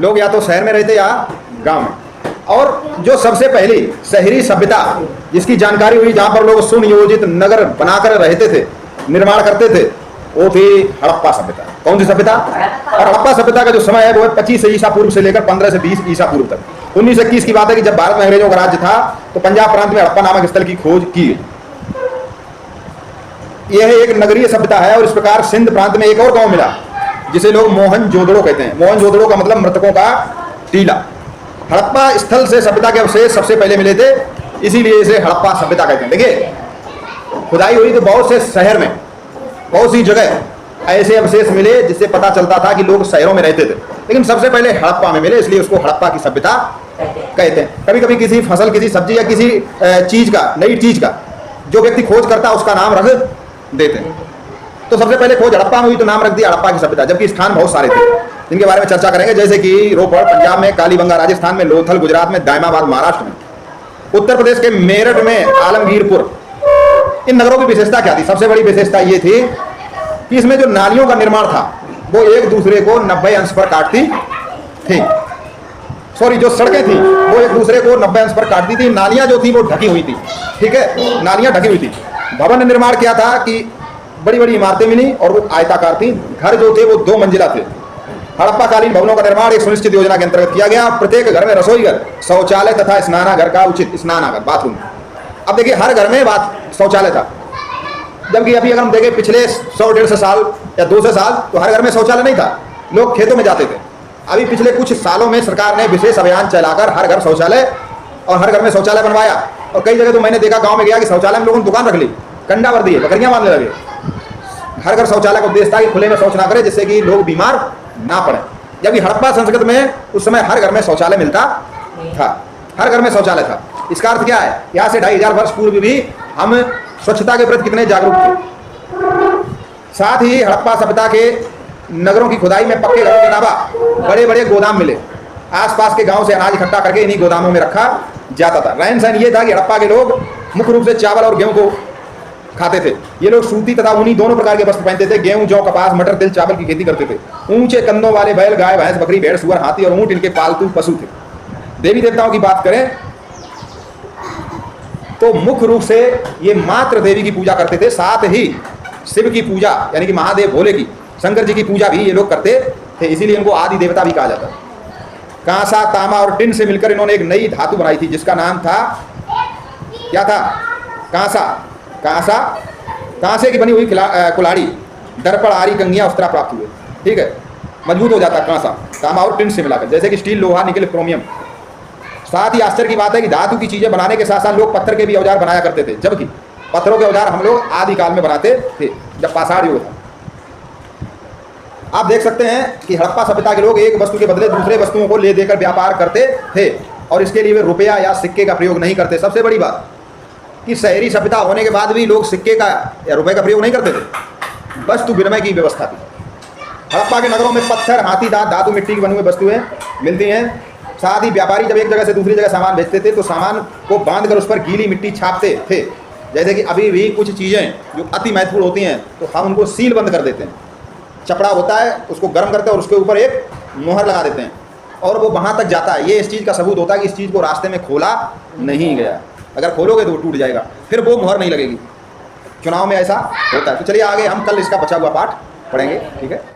लोग या तो शहर में रहते या गांव में। और जो सबसे पहली शहरी सभ्यता जिसकी जानकारी हुई, जहां पर लोग सुनियोजित नगर बनाकर रहते थे, निर्माण करते थे, वो थी हड़प्पा सभ्यता। कौन सी सभ्यता? और हड़प्पा सभ्यता का जो समय है वो है 25 ईसा पूर्व से लेकर 15 से 20 ईसा पूर्व तक। 1921 की बात है कि जब भारत में अंग्रेजों का राज्य था तो पंजाब प्रांत में हड़प्पा नामक स्थल की खोज की। यह एक नगरीय सभ्यता है। और इस प्रकार सिंध प्रांत में एक और गांव मिला जिसे लोग मोहनजोदड़ो कहते हैं। मोहनजोदड़ो का मतलब मृतकों का टीला। हड़प्पा स्थल से सभ्यता के अवशेष सबसे पहले मिले थे, इसीलिए इसे हड़प्पा सभ्यता कहते हैं। देखिए, खुदाई हुई तो बहुत से शहर में, बहुत सी जगह ऐसे अवशेष मिले जिससे पता चलता था कि लोग शहरों में रहते थे, लेकिन सबसे पहले हड़प्पा में मिले, इसलिए उसको हड़प्पा की सभ्यता कहते हैं। कभी कभी किसी फसल, किसी सब्जी या किसी चीज का, नई चीज का जो व्यक्ति खोज करता है उसका नाम रख देते हैं। तो सबसे पहले खोज हड़प्पा में हुई तो नाम रख दिया हड़प्पा की सभ्यता, जबकि स्थान बहुत सारे थे जिनके बारे में चर्चा करेंगे, जैसे कि रोपड़ पंजाब में, कालीबंगा राजस्थान में, लोथल गुजरात में, दायमाबाद महाराष्ट्र में, उत्तर प्रदेश के मेरठ में, आलमगीरपुर। इन नगरों की विशेषता क्या थी? सबसे बड़ी विशेषता ये थी कि इसमें जो नालियों का निर्माण था वो एक दूसरे को 90 अंश पर काटती थी। सॉरी, जो सड़कें थी वो एक दूसरे को 90 अंश पर काटती थी। नालियां जो थी वो ढकी हुई थी, ठीक है, नालियां ढकी हुई थी। भवन निर्माण क्या था कि बड़ी बड़ी इमारतें मिली और वो आयताकार थी। घर जो थे वो 2 मंजिला थे। हड़प्पा कालीन भवनों का निर्माण एक सुनिश्चित योजना के अंतर्गत किया गया। प्रत्येक घर में रसोई घर, शौचालय तथा स्नानागार का उचित स्नानागार, बाथरूम। अब देखिए, हर घर में शौचालय था, जबकि अभी अगर हम देखें पिछले 100-150 साल या 200 साल तो हर घर में शौचालय नहीं था, लोग खेतों में जाते थे। अभी पिछले कुछ सालों में सरकार ने विशेष अभियान चलाकर हर घर शौचालय और हर घर में शौचालय बनवाया। और कई जगह तो मैंने देखा, गांव में गया कि शौचालय में लोगों ने दुकान रख ली, कंडा भर दिए, बकरियां बांधने लगे। हर घर शौचालय का उद्देश्य था कि खुले में शौच ना करें, जिससे कि लोग बीमार ना पड़े। जबकि हड़प्पा संस्कृति में उस समय हर घर में शौचालय मिलता था, हर घर में शौचालय था। इसका अर्थ क्या है? यहाँ से 2500 वर्ष पूर्व भी हम स्वच्छता के प्रति कितने जागरूक थे। साथ ही हड़प्पा सभ्यता के नगरों की खुदाई में पक्के घरों के अलावा बड़े बड़े गोदाम मिले। आसपास के गांव से अनाज इकट्ठा करके इन्हीं गोदामों में रखा जाता था। रहन सहन ये था कि हड़प्पा के लोग मुख्य रूप से चावल और गेहूं को खाते थे। ये लोग सूती तथा ऊनी दोनों प्रकार के वस्त्र पहनते थे। गेहूं, जौ, कपास, मटर, तिल, चावल की खेती करते थे। ऊंचे कंधों वाले बैल, गाय, भैंस, बकरी, भेड़, सुअर, हाथी और ऊंट इनके पालतू पशु थे। देवी देवताओं की बात करें तो मुख्य रूप से ये मात्र देवी की पूजा करते थे। साथ ही शिव की पूजा, यानी कि महादेव भोले की, शंकर जी की पूजा भी ये लोग करते थे, इसीलिए इनको आदि देवता भी कहा जाता है। कांसा, तांबा और टिन से मिलकर इन्होंने एक नई धातु बनाई थी जिसका नाम था, क्या था? कांसा। कांसा, कांसे की बनी हुई कुल्हाड़ी, दर्पण, आरी, कंघियां, अस्त्रा प्राप्त हुए, ठीक है, मजबूत हो जाता कांसा, तांबा और टिन से मिलाकर, जैसे कि स्टील, लोहा, निकल, क्रोमियम। साथ ही आश्चर्य की बात है कि धातु की चीजें बनाने के साथ साथ लोग पत्थर के भी औजार बनाया करते थे, जबकि पत्थरों के औजार हम लोग आदि काल में बनाते थे जब पाषाण युग था। आप देख सकते हैं कि हड़प्पा सभ्यता के लोग एक वस्तु के बदले दूसरे वस्तुओं को ले देकर व्यापार करते थे और इसके लिए वे रुपया या सिक्के का प्रयोग नहीं करते। सबसे बड़ी बात कि शहरी सभ्यता होने के बाद भी लोग सिक्के का या रुपए का प्रयोग नहीं करते थे, वस्तु विनिमय की व्यवस्था थी। हड़प्पा के नगरों में पत्थर, हाथी दांत, धातु, मिट्टी की बनी हुई वस्तुएं मिलती हैं। साथ ही व्यापारी जब एक जगह से दूसरी जगह सामान बेचते थे तो सामान को बांधकर उस पर गीली मिट्टी छापते थे। जैसे कि अभी भी कुछ चीज़ें जो अति महत्वपूर्ण होती हैं तो हम उनको सील बंद कर देते हैं। चपड़ा होता है, उसको गर्म करते हैं और उसके ऊपर एक मोहर लगा देते हैं और वो वहाँ तक जाता है। ये इस चीज़ का सबूत होता है कि इस चीज़ को रास्ते में खोला नहीं गया। अगर खोलोगे तो वो टूट जाएगा, फिर वो मोहर नहीं लगेगी। चुनाव में ऐसा होता है। तो चलिए आगे हम कल इसका बचा हुआ पाठ पढ़ेंगे, ठीक है।